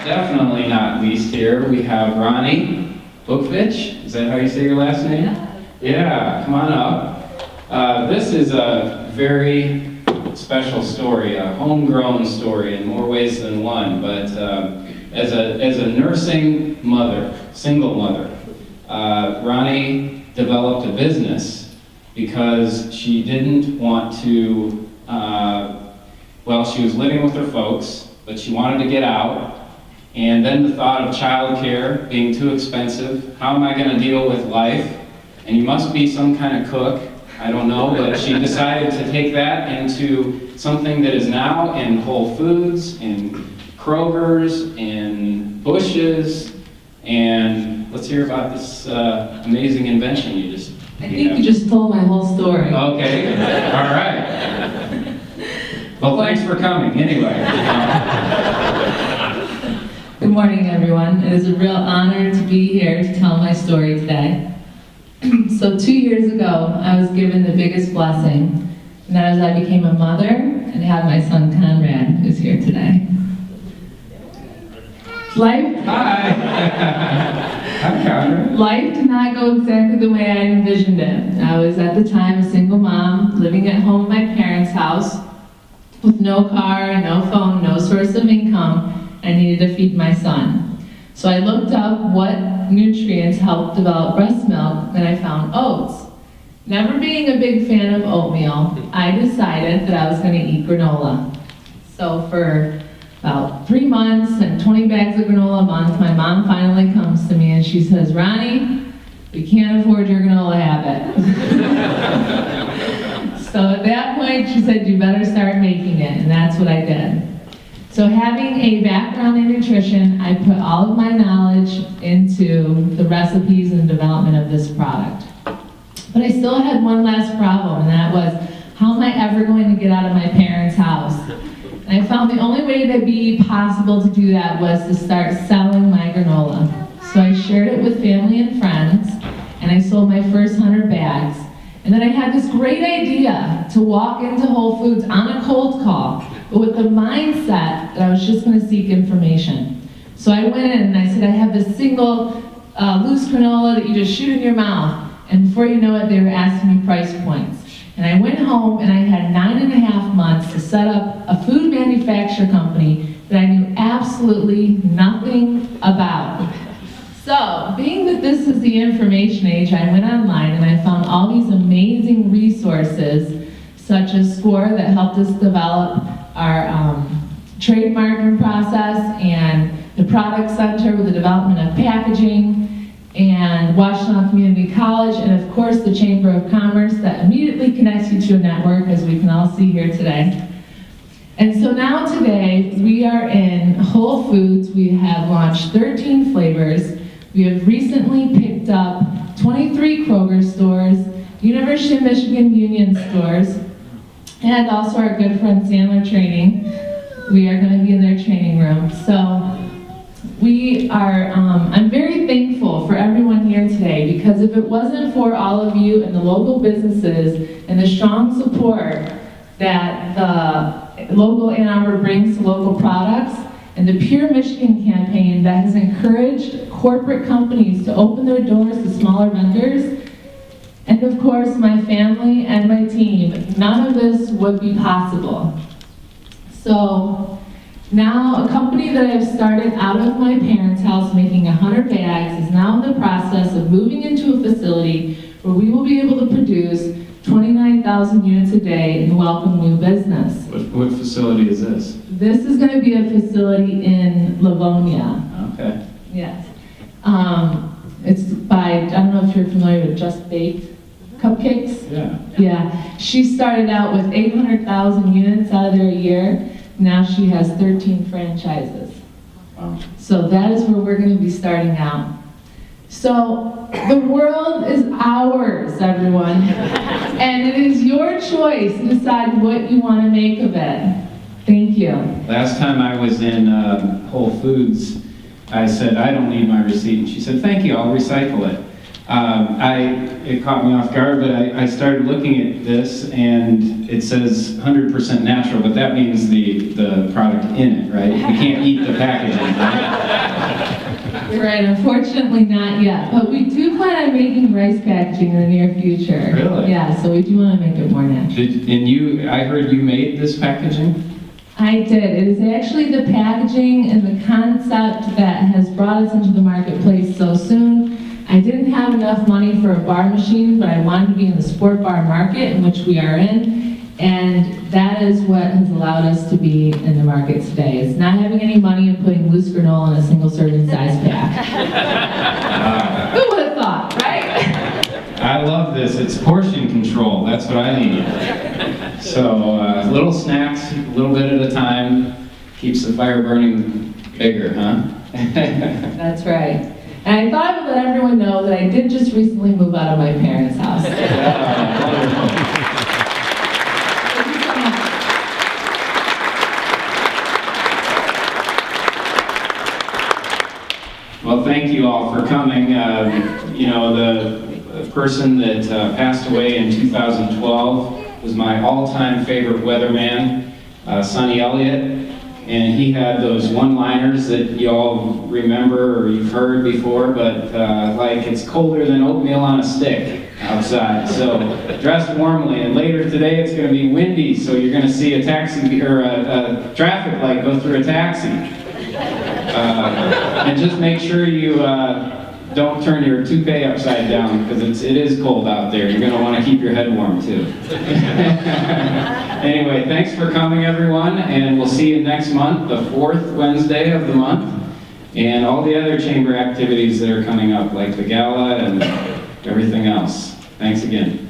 definitely not least here, we have Rani Bookvich. Is that how you say your last name? Yeah, come on up. This is a very special story, a homegrown story in more ways than one, but as a nursing mother, single mother, Rani developed a business because she didn't want to, she was living with her folks, but she wanted to get out, and then the thought of childcare being too expensive, how am I going to deal with life? And you must be some kind of cook, I don't know, but she decided to take that into something that is now in Whole Foods, in Kroger's, in Bush's, and let's hear about this amazing invention you just I think you just told my whole story. Okay, all right. Well, thanks for coming, anyway. Good morning, everyone. It is a real honor to be here to tell my story today. So 2 years ago, I was given the biggest blessing, and that is I became a mother and had my son Conrad, who's here today. Hi. Hi, Conrad. Life did not go exactly the way I envisioned it. I was at the time a single mom, living at home at my parents' house, with no car, no phone, no source of income. I needed to feed my son. So I looked up what nutrients help develop breast milk, and I found oats. Never being a big fan of oatmeal, I decided that I was going to eat granola. So for about 3 months and 20 bags of granola a month, my mom finally comes to me and she says, Rani, we can't afford your granola habit. So at that point, she said, you better start making it, and that's what I did. So having a background in nutrition, I put all of my knowledge into the recipes and development of this product. But I still had one last problem, and that was, how am I ever going to get out of my parents' house? And I found the only way to be possible to do that was to start selling my granola. So I shared it with family and friends, and I sold my first 100 bags. And then I had this great idea to walk into Whole Foods on a cold call, but with the mindset that I was just going to seek information. So I went in and I said, I have this single loose granola that you just shoot in your mouth. And before you know it, they were asking me price points. And I went home and I had 9.5 months to set up a food manufacturer company that I knew absolutely nothing about. So, being that this is the information age, I went online and I found all these amazing resources, such as SCORE, that helped us develop our trademarking process, and the Product Center with the development of packaging, and Washtenaw Community College, and of course the Chamber of Commerce that immediately connects you to a network, as we can all see here today. And so now today, we are in Whole Foods. We have launched 13 flavors. We have recently picked up 23 Kroger stores, University of Michigan Union stores, and also our good friend Sandler Training. We are going to be in their training room. So we are, I'm very thankful for everyone here today, because if it wasn't for all of you and the local businesses and the strong support that the local Ann Arbor brings to local products, and the Pure Michigan campaign that has encouraged corporate companies to open their doors to smaller vendors, and of course my family and my team, none of this would be possible. So now a company that I've started out of my parents' house making 100 bags is now in the process of moving into a facility where we will be able to produce 29,000 units a day and welcome new business. What facility is this? This is going to be a facility in Livonia. Okay. Yes. It's by, I don't know if you're familiar with Just Baked Cupcakes? Yeah. Yeah. She started out with 800,000 units out of there a year. Now she has 13 franchises. Wow. So that is where we're going to be starting out. So the world is ours, everyone. And it is your choice to decide what you want to make of it. Thank you. Last time I was in Whole Foods, I said, I don't need my receipt. And she said, thank you, I'll recycle it. It caught me off guard, but I started looking at this, and it says 100% natural, but that means the product in it, right? We can't eat the packaging, right? You're right, unfortunately not yet, but we do plan on making rice packaging in the near future. Really? Yeah, so we do want to make it more natural. I heard you made this packaging? I did. It is actually the packaging and the concept that has brought us into the marketplace so soon. I didn't have enough money for a bar machine, but I wanted to be in the sport bar market, in which we are in, and that is what has allowed us to be in the market today. It's not having any money and putting loose granola in a single serving size pack. Who would have thought, right? I love this. It's portion control. That's what I need. So little snacks, a little bit at a time, keeps the fire burning bigger, huh? That's right. And I thought I would let everyone know that I did just recently move out of my parents' house. Well, thank you all for coming. You know, the person that passed away in 2012 was my all-time favorite weatherman, Sonny Elliott. And he had those one-liners that you all remember or you've heard before, but like it's colder than oatmeal on a stick outside. So dress warmly. And later today it's going to be windy, so you're going to see a taxi or a traffic light go through a taxi. And just make sure you don't turn your toupee upside down because it is cold out there. You're going to want to keep your head warm too. Anyway, thanks for coming everyone, and we'll see you next month, the 4th Wednesday of the month, and all the other chamber activities that are coming up, like the gala and everything else. Thanks again.